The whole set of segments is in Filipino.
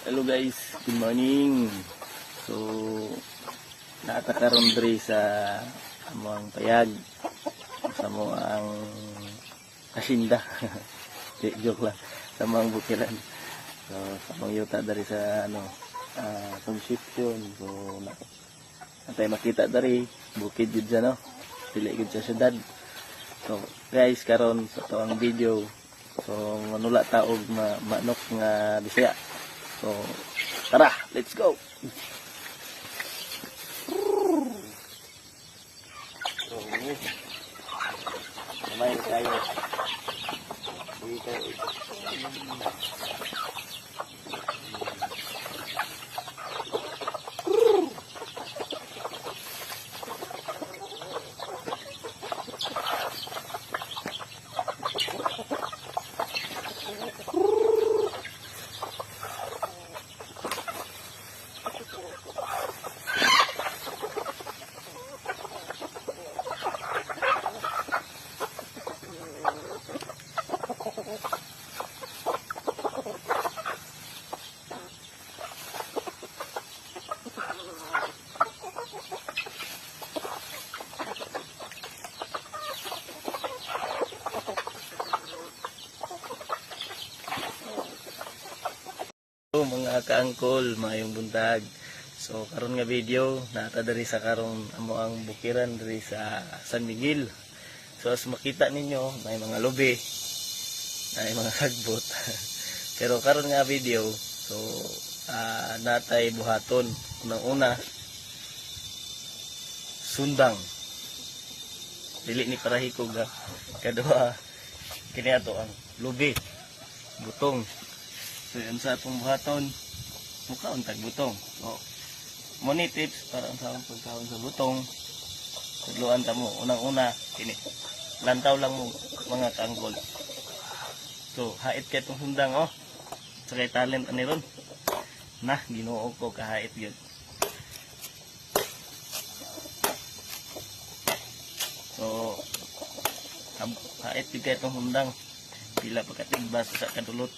Hello guys, good morning. So naatakaron diri sa among payag sa ang asinda. Joke lang sa mga bukiran. So sa mga yuta dari sa conception. So natay makita dari bukid jud sa dili gud sa syudad. So guys, karon sa tuang video, so manula ta og manok nga Bisaya. So, tara, let's go! So, kumain tayo. Dito. Mga kaangkol, mayong buntag. So karon nga video nata diri sa karon amo ang bukiran diri sa San Miguel. So as makita ninyo may mga lobe, may mga sagbot. Pero karon nga video, so natay buhaton. Unang-una sundang. Dili ni parahikog ha. Kadua kini ato ang lobe, butong. So yun sa atong buhaton, mukhaon tag butong. So, money tips para sa pagkaon sa butong. Tudloan ta mo, unang-una, kini. Lantaw lang mo mga kaanggol. So, hait kay itong sundang, oh. Sa kay talent ani ron. Nah, ginuog ko kahait yun. So, hait yun kay itong sundang. Pila pagkatigbas sa kadulot.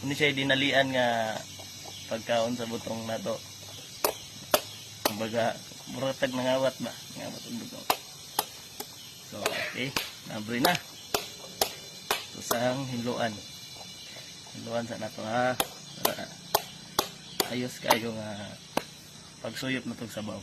Hindi siya dinalian nga pagkaon sa butong na to. Kumbaga, muratag nangawat ba? Ngawat ang butong. So, okay. Nabri na. So, sang hinluan. Hinluan sa nato ha. Para ayos kayo nga pagsuyop na itong sabaw.